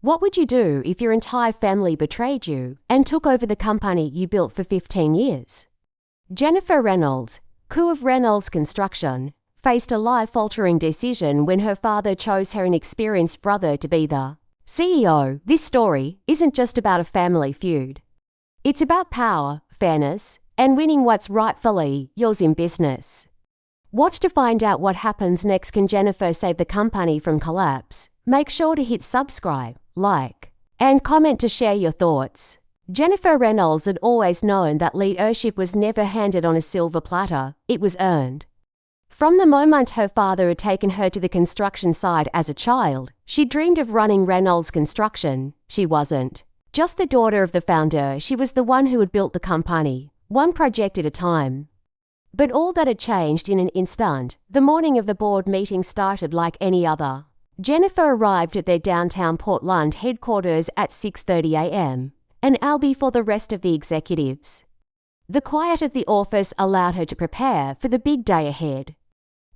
What would you do if your entire family betrayed you and took over the company you built for 15 years? Jennifer Reynolds, co of Reynolds Construction, faced a life-altering decision when her father chose her inexperienced brother to be the CEO. This story isn't just about a family feud. It's about power, fairness, and winning what's rightfully yours in business. Watch to find out what happens next. Can Jennifer save the company from collapse? Make sure to hit subscribe, like, and comment to share your thoughts. Jennifer Reynolds had always known that leadership was never handed on a silver platter, it was earned. From the moment her father had taken her to the construction site as a child, she dreamed of running Reynolds Construction. She wasn't just the daughter of the founder, she was the one who had built the company, one project at a time. But all that had changed in an instant. The morning of the board meeting started like any other. Jennifer arrived at their downtown Portland headquarters at 6:30 a.m., an hour before the rest of the executives. The quiet of the office allowed her to prepare for the big day ahead.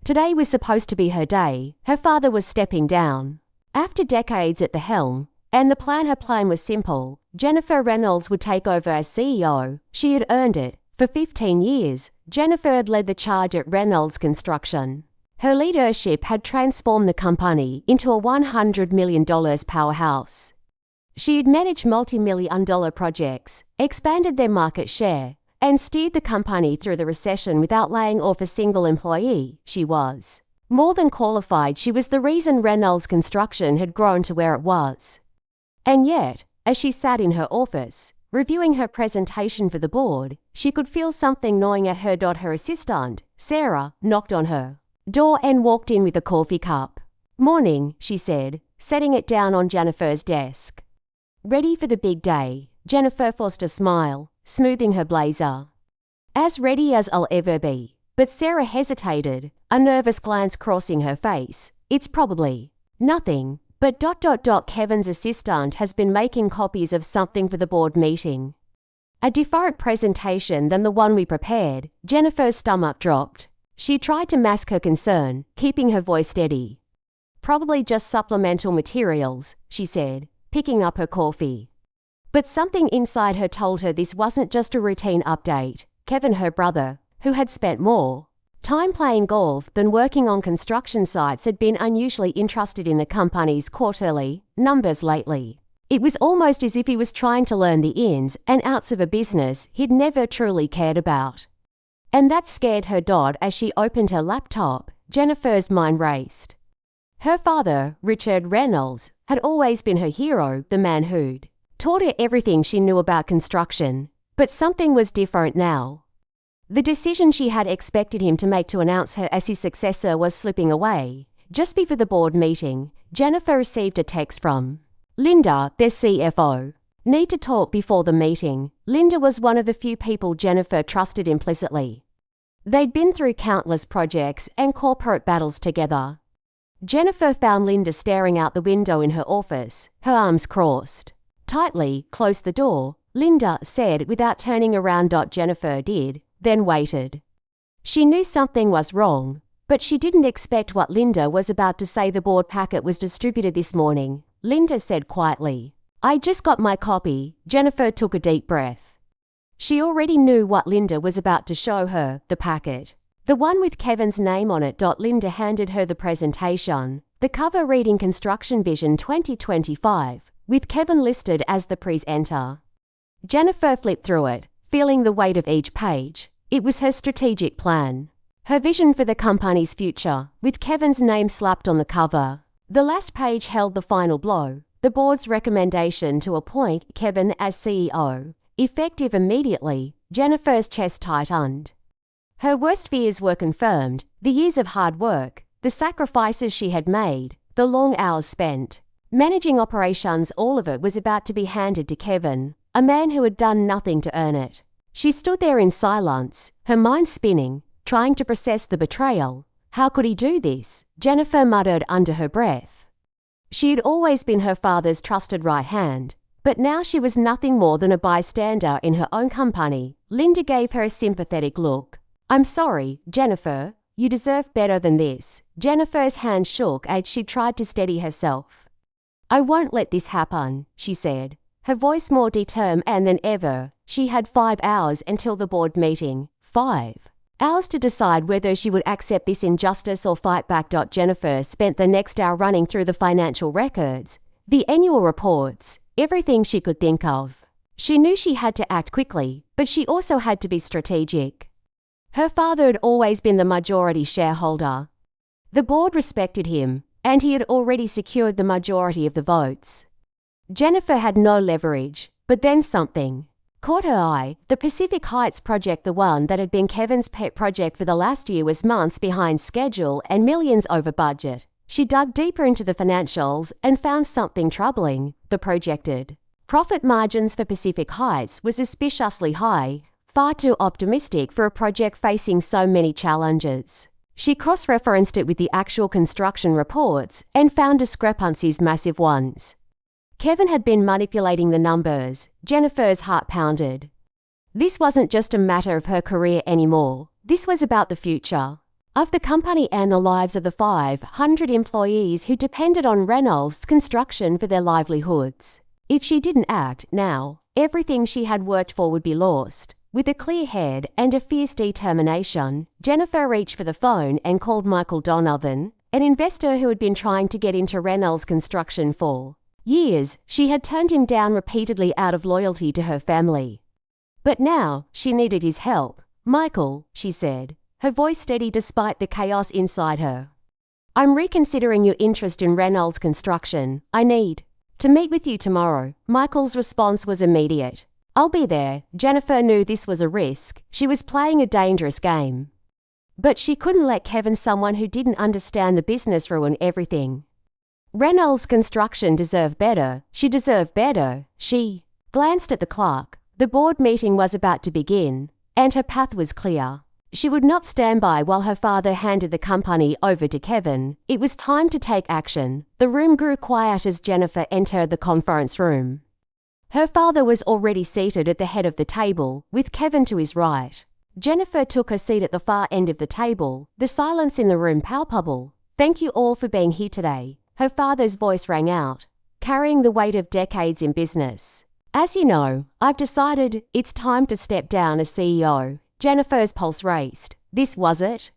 Today was supposed to be her day. Her father was stepping down. After decades at the helm, and her plan was simple. Jennifer Reynolds would take over as CEO. She had earned it. For 15 years, Jennifer had led the charge at Reynolds Construction. Her leadership had transformed the company into a $100 million powerhouse. She had managed multi-million-dollar projects, expanded their market share, and steered the company through the recession without laying off a single employee. She was more than qualified. She was the reason Reynolds Construction had grown to where it was. And yet, as she sat in her office, reviewing her presentation for the board, she could feel something gnawing at her. Her assistant, Sarah, knocked on her door and walked in with a coffee cup. "Morning," she said, setting it down on Jennifer's desk. "Ready for the big day?" Jennifer forced a smile, smoothing her blazer. "As ready as I'll ever be." But Sarah hesitated, a nervous glance crossing her face. "It's probably nothing, but ... Kevin's assistant has been making copies of something for the board meeting. A different presentation than the one we prepared." Jennifer's stomach dropped. She tried to mask her concern, keeping her voice steady. "Probably just supplemental materials," she said, picking up her coffee. But something inside her told her this wasn't just a routine update. Kevin, her brother, who had spent more time playing golf than working on construction sites, had been unusually interested in the company's quarterly numbers lately. It was almost as if he was trying to learn the ins and outs of a business he'd never truly cared about. And that scared her. As she opened her laptop, Jennifer's mind raced. Her father, Richard Reynolds, had always been her hero, the man who'd taught her everything she knew about construction. But something was different now. The decision she had expected him to make to announce her as his successor was slipping away. Just before the board meeting, Jennifer received a text from Linda, their CFO. "Need to talk before the meeting." Linda was one of the few people Jennifer trusted implicitly. They'd been through countless projects and corporate battles together. Jennifer found Linda staring out the window in her office, her arms crossed tightly. "Close the door," Linda said without turning around. Jennifer did, then waited. She knew something was wrong, but she didn't expect what Linda was about to say. "The board packet was distributed this morning," Linda said quietly. "I just got my copy." Jennifer took a deep breath. She already knew what Linda was about to show her, the packet. The one with Kevin's name on it. Linda handed her the presentation, the cover reading Construction Vision 2025, with Kevin listed as the presenter. Jennifer flipped through it, feeling the weight of each page. It was her strategic plan, her vision for the company's future, with Kevin's name slapped on the cover. The last page held the final blow, the board's recommendation to appoint Kevin as CEO. Effective immediately, Jennifer's chest tightened. Her worst fears were confirmed: the years of hard work, the sacrifices she had made, the long hours spent managing operations, all of it was about to be handed to Kevin, a man who had done nothing to earn it. She stood there in silence, her mind spinning, trying to process the betrayal. How could he do this? Jennifer muttered under her breath. She had always been her father's trusted right hand, but now she was nothing more than a bystander in her own company. Linda gave her a sympathetic look. "I'm sorry, Jennifer. You deserve better than this." Jennifer's hand shook as she tried to steady herself. "I won't let this happen," she said, her voice more determined than ever. She had 5 hours until the board meeting. 5 hours to decide whether she would accept this injustice or fight back. Jennifer spent the next hour running through the financial records, the annual reports, everything she could think of. She knew she had to act quickly, but she also had to be strategic. Her father had always been the majority shareholder. The board respected him, and he had already secured the majority of the votes. Jennifer had no leverage, but then something caught her eye. The Pacific Heights project, the one that had been Kevin's pet project for the last year, was months behind schedule and millions over budget. She dug deeper into the financials and found something troubling. The projected profit margins for Pacific Heights were suspiciously high, far too optimistic for a project facing so many challenges. She cross-referenced it with the actual construction reports and found discrepancies, massive ones. Kevin had been manipulating the numbers. Jennifer's heart pounded. This wasn't just a matter of her career anymore. This was about the future of the company and the lives of the 500 employees who depended on Reynolds Construction for their livelihoods. If she didn't act now, everything she had worked for would be lost. With a clear head and a fierce determination, Jennifer reached for the phone and called Michael Donovan, an investor who had been trying to get into Reynolds Construction for years. She had turned him down repeatedly out of loyalty to her family. But now, she needed his help. "Michael," she said, her voice steady despite the chaos inside her. "I'm reconsidering your interest in Reynolds Construction. I need to meet with you tomorrow." Michael's response was immediate. "I'll be there." Jennifer knew this was a risk. She was playing a dangerous game. But she couldn't let Kevin, someone who didn't understand the business, ruin everything. Reynolds Construction deserved better. She deserved better. She glanced at the clock. The board meeting was about to begin, and her path was clear. She would not stand by while her father handed the company over to Kevin. It was time to take action. The room grew quiet as Jennifer entered the conference room. Her father was already seated at the head of the table, with Kevin to his right. Jennifer took her seat at the far end of the table, the silence in the room palpable. "Thank you all for being here today." Her father's voice rang out, carrying the weight of decades in business. "As you know, I've decided it's time to step down as CEO." Jennifer's pulse raced. This was it.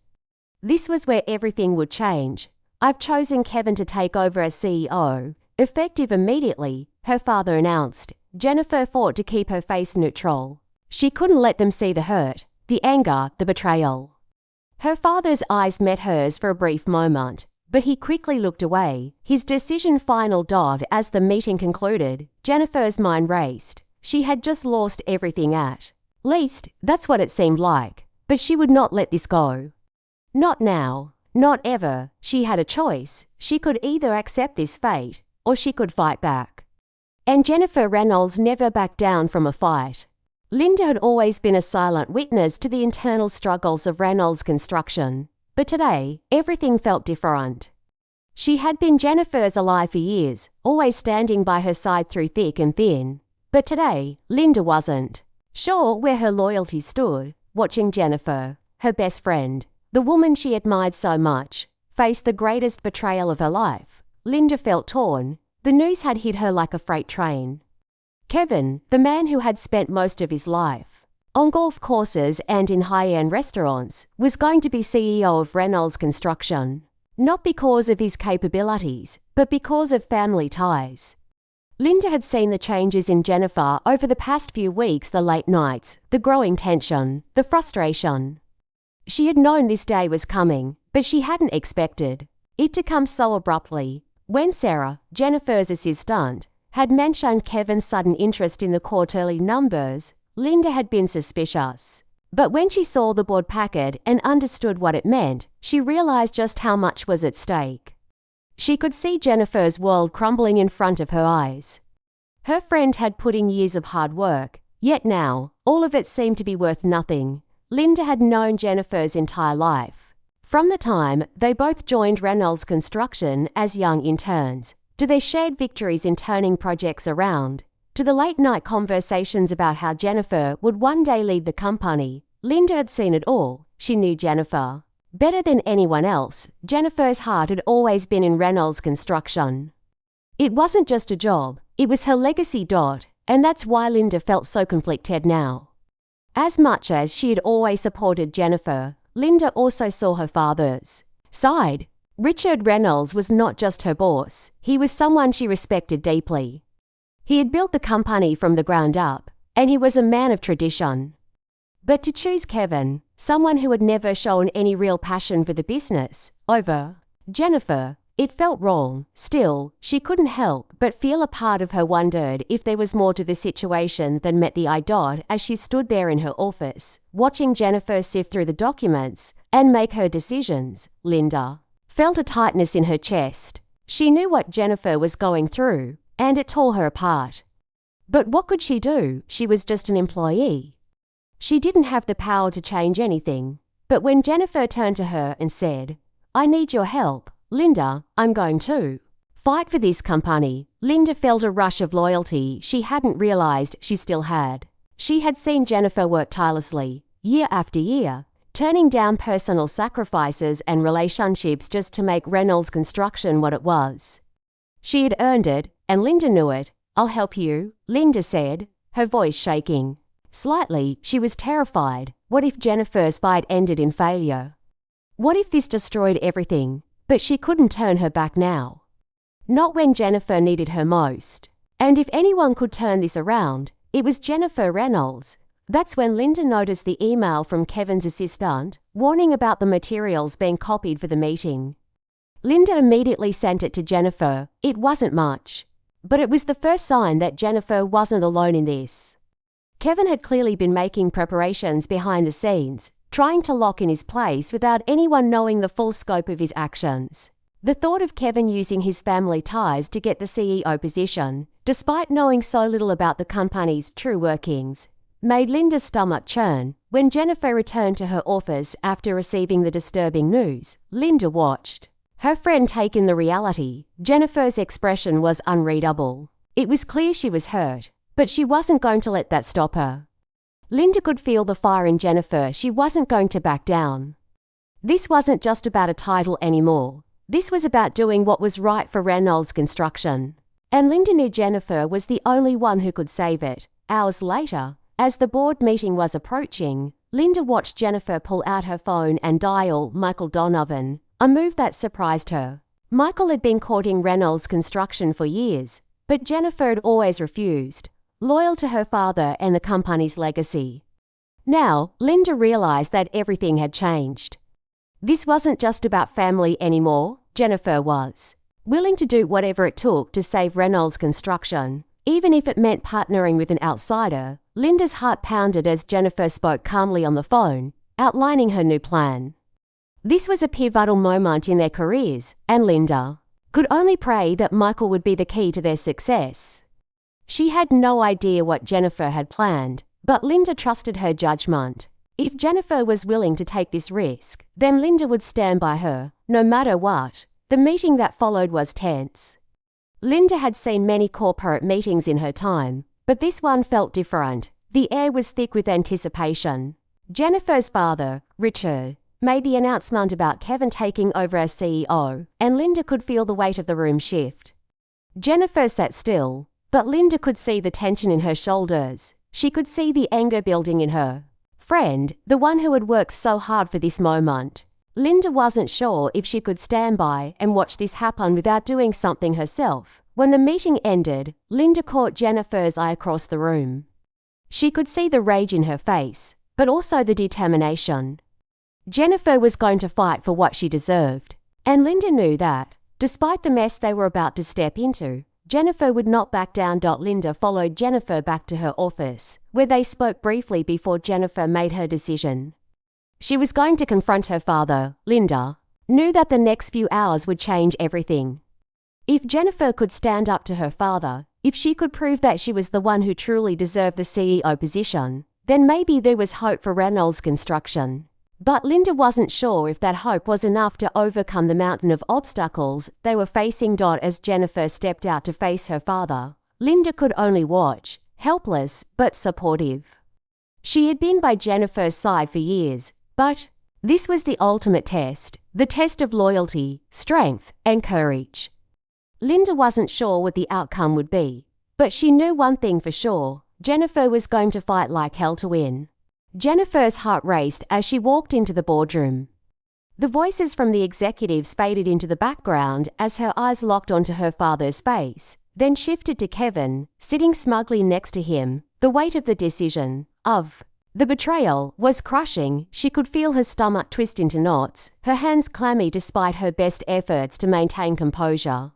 This was where everything would change. "I've chosen Kevin to take over as CEO, effective immediately," her father announced. Jennifer fought to keep her face neutral. She couldn't let them see the hurt, the anger, the betrayal. Her father's eyes met hers for a brief moment, but he quickly looked away, his decision final. As the meeting concluded, Jennifer's mind raced. She had just lost everything, at least, that's what it seemed like. But she would not let this go. Not now. Not ever. She had a choice. She could either accept this fate, or she could fight back. And Jennifer Reynolds never backed down from a fight. Linda had always been a silent witness to the internal struggles of Reynolds Construction. But today, everything felt different. She had been Jennifer's ally for years, always standing by her side through thick and thin. But today, Linda wasn't. Sure where her loyalty stood, watching Jennifer, her best friend, the woman she admired so much, face the greatest betrayal of her life. Linda felt torn. The news had hit her like a freight train. Kevin, the man who had spent most of his life on golf courses and in high-end restaurants, was going to be CEO of Reynolds Construction. Not because of his capabilities, but because of family ties. Linda had seen the changes in Jennifer over the past few weeks, the late nights, the growing tension, the frustration. She had known this day was coming, but she hadn't expected it to come so abruptly. When Sarah, Jennifer's assistant, had mentioned Kevin's sudden interest in the quarterly numbers, Linda had been suspicious. But when she saw the board packet and understood what it meant, she realized just how much was at stake. She could see Jennifer's world crumbling in front of her eyes. Her friend had put in years of hard work, yet now, all of it seemed to be worth nothing. Linda had known Jennifer's entire life. From the time they both joined Reynolds Construction as young interns, to their shared victories in turning projects around, to the late-night conversations about how Jennifer would one day lead the company, Linda had seen it all. She knew Jennifer better than anyone else. Jennifer's heart had always been in Reynolds Construction. It wasn't just a job, it was her legacy. And that's why Linda felt so conflicted now. As much as she had always supported Jennifer, Linda also saw her father's side. Richard Reynolds was not just her boss, he was someone she respected deeply. He had built the company from the ground up, and he was a man of tradition. But to choose Kevin, someone who had never shown any real passion for the business, over Jennifer, it felt wrong. Still, she couldn't help but feel a part of her wondered if there was more to the situation than met the eye. As she stood there in her office, watching Jennifer sift through the documents and make her decisions, Linda felt a tightness in her chest. She knew what Jennifer was going through, and it tore her apart. But what could she do? She was just an employee. She didn't have the power to change anything. But when Jennifer turned to her and said, "I need your help, Linda, I'm going to fight for this company," Linda felt a rush of loyalty she hadn't realized she still had. She had seen Jennifer work tirelessly, year after year, turning down personal sacrifices and relationships just to make Reynolds Construction what it was. She had earned it, and Linda knew it. "I'll help you," Linda said, her voice shaking. Slightly, she was terrified. What if Jennifer's fight ended in failure? What if this destroyed everything? But she couldn't turn her back now. Not when Jennifer needed her most. And if anyone could turn this around, it was Jennifer Reynolds. That's when Linda noticed the email from Kevin's assistant, warning about the materials being copied for the meeting. Linda immediately sent it to Jennifer. It wasn't much, but it was the first sign that Jennifer wasn't alone in this. Kevin had clearly been making preparations behind the scenes, trying to lock in his place without anyone knowing the full scope of his actions. The thought of Kevin using his family ties to get the CEO position, despite knowing so little about the company's true workings, made Linda's stomach churn. When Jennifer returned to her office after receiving the disturbing news, Linda watched her friend take in the reality. Jennifer's expression was unreadable. It was clear she was hurt, but she wasn't going to let that stop her. Linda could feel the fire in Jennifer. She wasn't going to back down. This wasn't just about a title anymore. This was about doing what was right for Reynolds Construction. And Linda knew Jennifer was the only one who could save it. Hours later, as the board meeting was approaching, Linda watched Jennifer pull out her phone and dial Michael Donovan, a move that surprised her. Michael had been courting Reynolds Construction for years, but Jennifer had always refused, loyal to her father and the company's legacy. Now, Linda realized that everything had changed. This wasn't just about family anymore. Jennifer was willing to do whatever it took to save Reynolds Construction, even if it meant partnering with an outsider. Linda's heart pounded as Jennifer spoke calmly on the phone, outlining her new plan. This was a pivotal moment in their careers, and Linda could only pray that Michael would be the key to their success. She had no idea what Jennifer had planned, but Linda trusted her judgment. If Jennifer was willing to take this risk, then Linda would stand by her, no matter what. The meeting that followed was tense. Linda had seen many corporate meetings in her time, but this one felt different. The air was thick with anticipation. Jennifer's father, Richard, made the announcement about Kevin taking over as CEO, and Linda could feel the weight of the room shift. Jennifer sat still, but Linda could see the tension in her shoulders. She could see the anger building in her friend, the one who had worked so hard for this moment. Linda wasn't sure if she could stand by and watch this happen without doing something herself. When the meeting ended, Linda caught Jennifer's eye across the room. She could see the rage in her face, but also the determination. Jennifer was going to fight for what she deserved, and Linda knew that, despite the mess they were about to step into, Jennifer would not back down. Linda followed Jennifer back to her office, where they spoke briefly before Jennifer made her decision. She was going to confront her father. Linda knew that the next few hours would change everything. If Jennifer could stand up to her father, if she could prove that she was the one who truly deserved the CEO position, then maybe there was hope for Reynolds Construction. But Linda wasn't sure if that hope was enough to overcome the mountain of obstacles they were facing. As Jennifer stepped out to face her father, Linda could only watch, helpless but supportive. She had been by Jennifer's side for years, but this was the ultimate test, the test of loyalty, strength, and courage. Linda wasn't sure what the outcome would be, but she knew one thing for sure: Jennifer was going to fight like hell to win. Jennifer's heart raced as she walked into the boardroom. The voices from the executives faded into the background as her eyes locked onto her father's face, then shifted to Kevin, sitting smugly next to him. The weight of the decision, of the betrayal, was crushing. She could feel her stomach twist into knots, her hands clammy despite her best efforts to maintain composure.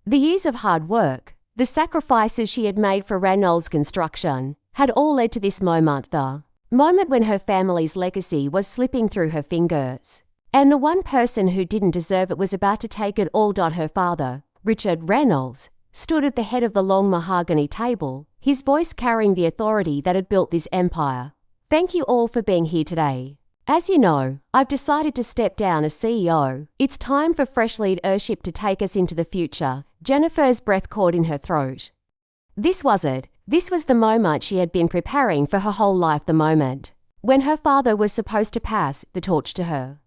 The years of hard work, the sacrifices she had made for Reynolds Construction, had all led to this moment, the moment when her family's legacy was slipping through her fingers. And the one person who didn't deserve it was about to take it all. Her father, Richard Reynolds, stood at the head of the long mahogany table, his voice carrying the authority that had built this empire. Thank you all for being here today. As you know, I've decided to step down as CEO. It's time for fresh leadership to take us into the future. Jennifer's breath caught in her throat. This was it. This was the moment she had been preparing for her whole life, the moment when her father was supposed to pass the torch to her.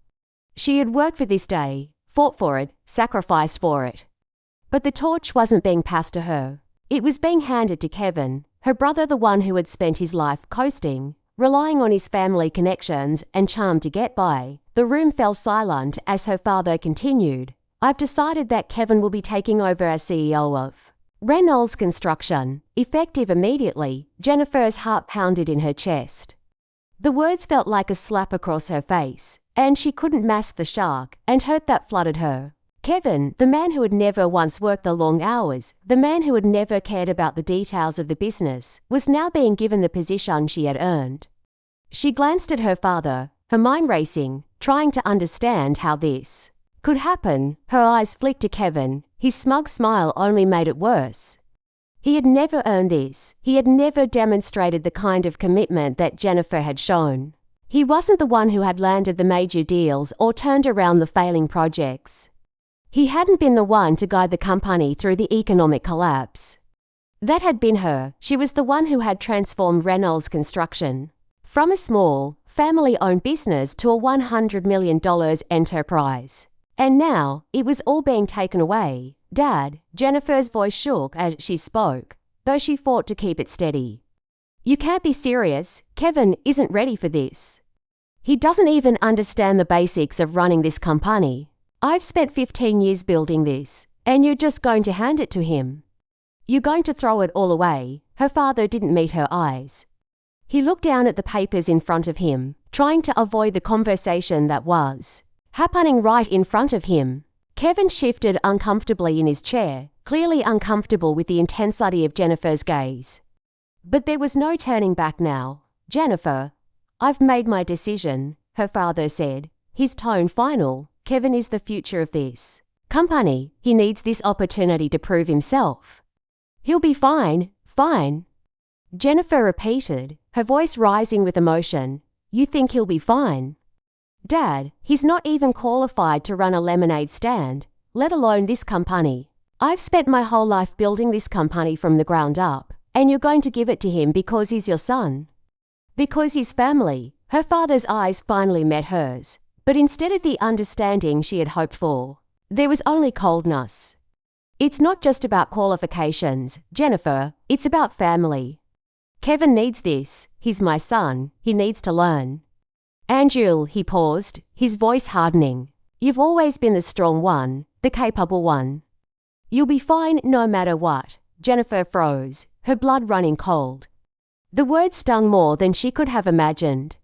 She had worked for this day, fought for it, sacrificed for it. But the torch wasn't being passed to her. It was being handed to Kevin, her brother, the one who had spent his life coasting, relying on his family connections and charm to get by. The room fell silent as her father continued. I've decided that Kevin will be taking over as CEO of Reynolds Construction, effective immediately. Jennifer's heart pounded in her chest. The words felt like a slap across her face, and she couldn't mask the shock and hurt that flooded her. Kevin, the man who had never once worked the long hours, the man who had never cared about the details of the business, was now being given the position she had earned. She glanced at her father, her mind racing, trying to understand how this could happen. Her eyes flicked to Kevin. His smug smile only made it worse. He had never earned this. He had never demonstrated the kind of commitment that Jennifer had shown. He wasn't the one who had landed the major deals or turned around the failing projects. He hadn't been the one to guide the company through the economic collapse. That had been her. She was the one who had transformed Reynolds Construction from a small, family-owned business to a $100 million enterprise. And now, it was all being taken away. Dad, Jennifer's voice shook as she spoke, though she fought to keep it steady. You can't be serious. Kevin isn't ready for this. He doesn't even understand the basics of running this company. I've spent 15 years building this, and you're just going to hand it to him. You're going to throw it all away. Her father didn't meet her eyes. He looked down at the papers in front of him, trying to avoid the conversation that was happening right in front of him. Kevin shifted uncomfortably in his chair, clearly uncomfortable with the intensity of Jennifer's gaze. But there was no turning back now. Jennifer, I've made my decision, her father said, his tone final. Kevin is the future of this company. He needs this opportunity to prove himself. He'll be fine, fine. Jennifer repeated, her voice rising with emotion. You think he'll be fine? Dad, he's not even qualified to run a lemonade stand, let alone this company. I've spent my whole life building this company from the ground up, and you're going to give it to him because he's your son. Because he's family. Her father's eyes finally met hers, but instead of the understanding she had hoped for, there was only coldness. It's not just about qualifications, Jennifer, it's about family. Kevin needs this. He's my son. He needs to learn. Angel, he paused, his voice hardening. You've always been the strong one, the capable one. You'll be fine no matter what. Jennifer froze, her blood running cold. The words stung more than she could have imagined.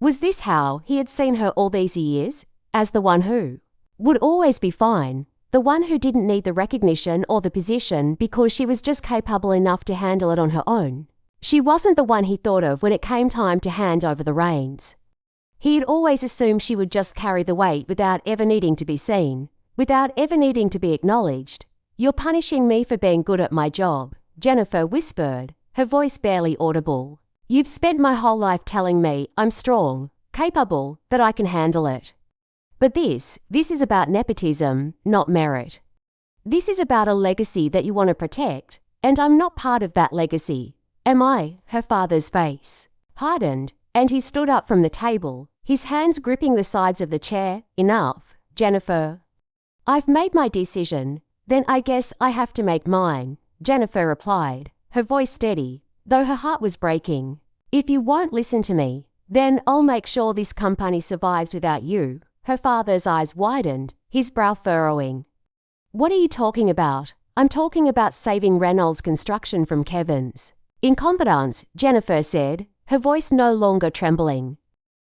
Was this how he had seen her all these years? As the one who would always be fine, the one who didn't need the recognition or the position because she was just capable enough to handle it on her own. She wasn't the one he thought of when it came time to hand over the reins. He had always assumed she would just carry the weight without ever needing to be seen, without ever needing to be acknowledged. You're punishing me for being good at my job, Jennifer whispered, her voice barely audible. You've spent my whole life telling me I'm strong, capable, that I can handle it. But this is about nepotism, not merit. This is about a legacy that you want to protect, and I'm not part of that legacy. Am I? Her father's face hardened, and he stood up from the table, his hands gripping the sides of the chair. Enough, Jennifer. I've made my decision. Then I guess I have to make mine, Jennifer replied, her voice steady, though her heart was breaking. If you won't listen to me, then I'll make sure this company survives without you. Her father's eyes widened, his brow furrowing. What are you talking about? I'm talking about saving Reynolds Construction from Kevin's. In confidence, Jennifer said, her voice no longer trembling.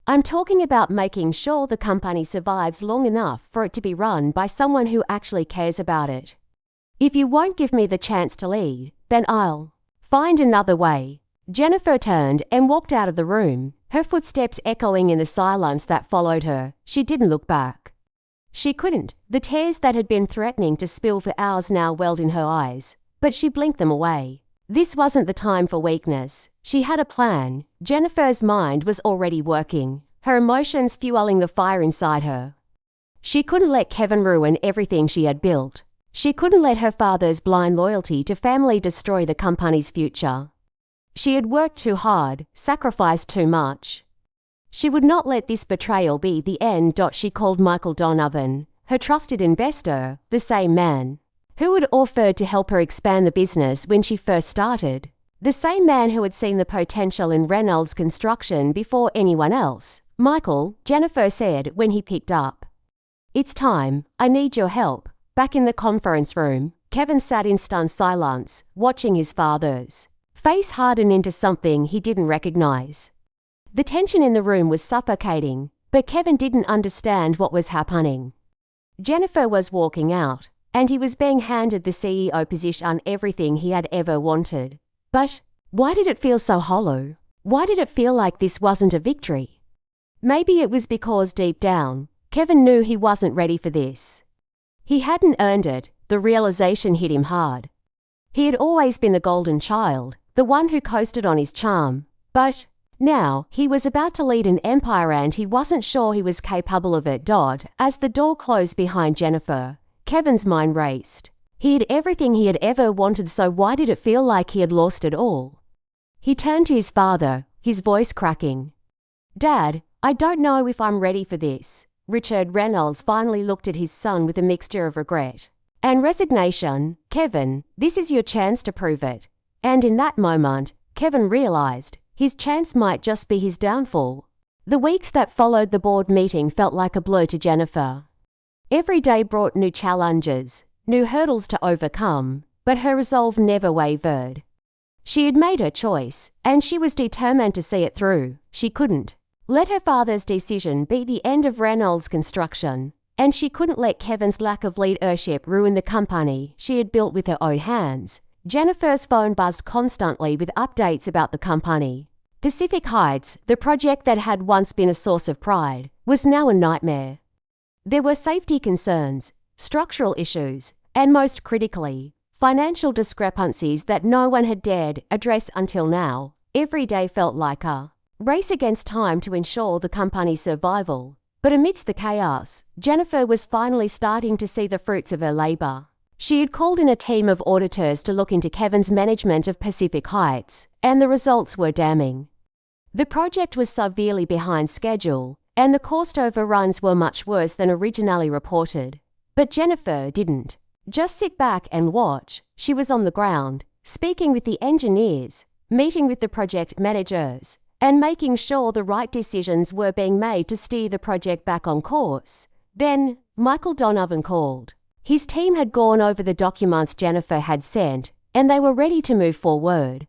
I'm talking about making sure the company survives long enough for it to be run by someone who actually cares about it. If you won't give me the chance to lead, then I'll find another way. Jennifer turned and walked out of the room, her footsteps echoing in the silence that followed her. She didn't look back. She couldn't. The tears that had been threatening to spill for hours now welled in her eyes, but she blinked them away. This wasn't the time for weakness. She had a plan. Jennifer's mind was already working, her emotions fueling the fire inside her. She couldn't let Kevin ruin everything she had built. She couldn't let her father's blind loyalty to family destroy the company's future. She had worked too hard, sacrificed too much. She would not let this betrayal be the end. She called Michael Donovan, her trusted investor, the same man who had offered to help her expand the business when she first started, the same man who had seen the potential in Reynolds Construction before anyone else. Michael, Jennifer said when he picked up. It's time. I need your help. Back in the conference room, Kevin sat in stunned silence, watching his father's face harden into something he didn't recognize. The tension in the room was suffocating, but Kevin didn't understand what was happening. Jennifer was walking out, and he was being handed the CEO position, everything he had ever wanted. But why did it feel so hollow? Why did it feel like this wasn't a victory? Maybe it was because deep down, Kevin knew he wasn't ready for this. He hadn't earned it. The realization hit him hard. He had always been the golden child, the one who coasted on his charm. But now he was about to lead an empire and he wasn't sure he was capable of it. As the door closed behind Jennifer, Kevin's mind raced. He had everything he had ever wanted, so why did it feel like he had lost it all? He turned to his father, his voice cracking. Dad, I don't know if I'm ready for this. Richard Reynolds finally looked at his son with a mixture of regret and resignation. Kevin, this is your chance to prove it. And in that moment, Kevin realized his chance might just be his downfall. The weeks that followed the board meeting felt like a blur to Jennifer. Every day brought new challenges, new hurdles to overcome, but her resolve never wavered. She had made her choice, and she was determined to see it through. She couldn't let her father's decision be the end of Reynolds Construction, and she couldn't let Kevin's lack of leadership ruin the company she had built with her own hands. Jennifer's phone buzzed constantly with updates about the company. Pacific Heights, the project that had once been a source of pride, was now a nightmare. There were safety concerns, structural issues, and most critically, financial discrepancies that no one had dared address until now. Every day felt like a race against time to ensure the company's survival. But amidst the chaos, Jennifer was finally starting to see the fruits of her labor. She had called in a team of auditors to look into Kevin's management of Pacific Heights, and the results were damning. The project was severely behind schedule, and the cost overruns were much worse than originally reported. But Jennifer didn't just sit back and watch. She was on the ground, speaking with the engineers, meeting with the project managers, and making sure the right decisions were being made to steer the project back on course. Then, Michael Donovan called. His team had gone over the documents Jennifer had sent, and they were ready to move forward.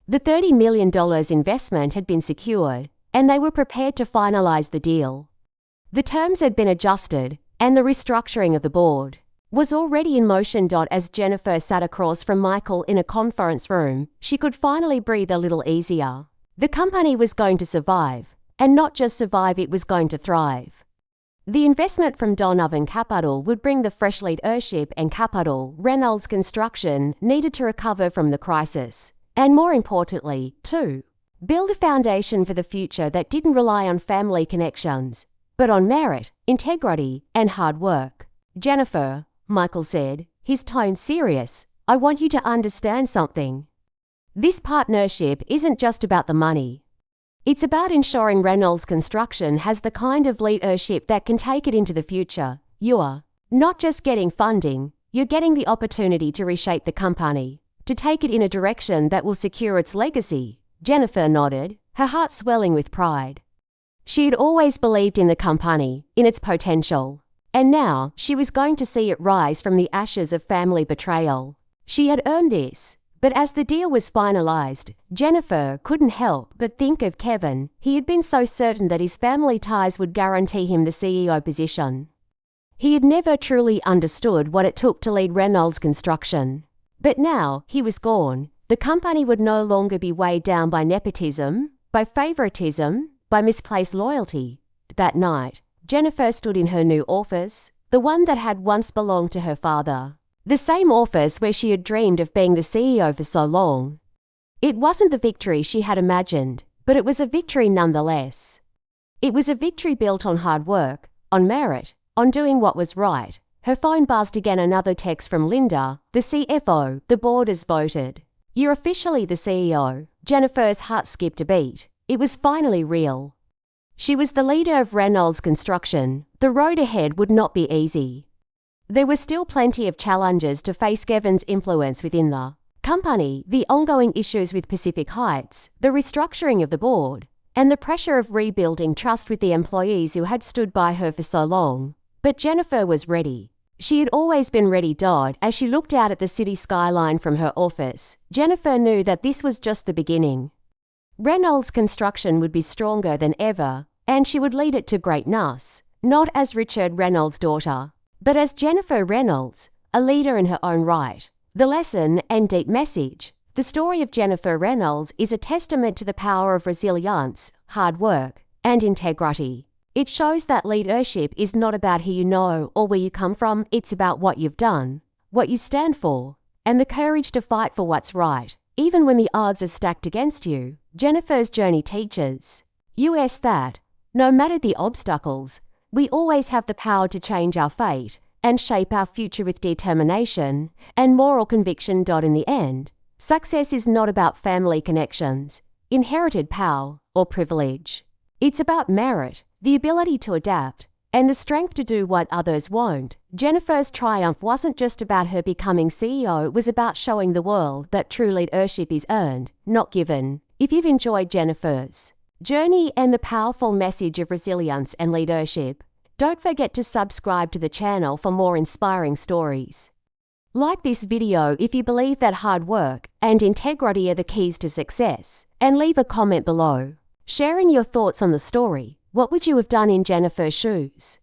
The $30 million investment had been secured, and they were prepared to finalize the deal. The terms had been adjusted, and the restructuring of the board was already in motion. As Jennifer sat across from Michael in a conference room, she could finally breathe a little easier. The company was going to survive, and not just survive, it was going to thrive. The investment from Donovan Capital would bring the fresh leadership and capital Reynolds Construction needed to recover from the crisis, and more importantly, to build a foundation for the future that didn't rely on family connections, but on merit, integrity, and hard work. Jennifer, Michael said, his tone serious, I want you to understand something. This partnership isn't just about the money. It's about ensuring Reynolds Construction has the kind of leadership that can take it into the future. You're not just getting funding, You're getting the opportunity to reshape the company, to take it in a direction that will secure its legacy. Jennifer nodded, her heart swelling with pride. She had always believed in the company, in its potential. And now, she was going to see it rise from the ashes of family betrayal. She had earned this. But as the deal was finalized, Jennifer couldn't help but think of Kevin. He had been so certain that his family ties would guarantee him the CEO position. He had never truly understood what it took to lead Reynolds Construction. But now he was gone. The company would no longer be weighed down by nepotism, by favoritism, by misplaced loyalty. That night, Jennifer stood in her new office, the one that had once belonged to her father. The same office where she had dreamed of being the CEO for so long. It wasn't the victory she had imagined, but it was a victory nonetheless. It was a victory built on hard work, on merit, on doing what was right. Her phone buzzed again, another text from Linda, the CFO. The board has voted. You're officially the CEO. Jennifer's heart skipped a beat. It was finally real. She was the leader of Reynolds Construction. The road ahead would not be easy. There were still plenty of challenges to face. Kevin's influence within the company, the ongoing issues with Pacific Heights, the restructuring of the board, and the pressure of rebuilding trust with the employees who had stood by her for so long. But Jennifer was ready. She had always been ready. As she looked out at the city skyline from her office, Jennifer knew that this was just the beginning. Reynolds Construction would be stronger than ever, and she would lead it to greatness, not as Richard Reynolds' daughter, but as Jennifer Reynolds, a leader in her own right. The lesson and deep message. The story of Jennifer Reynolds is a testament to the power of resilience, hard work, and integrity. It shows that leadership is not about who you know or where you come from. It's about what you've done, what you stand for, and the courage to fight for what's right, even when the odds are stacked against you. Jennifer's journey teaches us that, no matter the obstacles, we always have the power to change our fate and shape our future with determination and moral conviction. In the end, success is not about family connections, inherited power, or privilege. It's about merit, the ability to adapt, and the strength to do what others won't. Jennifer's triumph wasn't just about her becoming CEO, it was about showing the world that true leadership is earned, not given. If you've enjoyed Jennifer's journey and the powerful message of resilience and leadership, don't forget to subscribe to the channel for more inspiring stories. Like this video if you believe that hard work and integrity are the keys to success, and leave a comment below, sharing your thoughts on the story. What would you have done in Jennifer's shoes?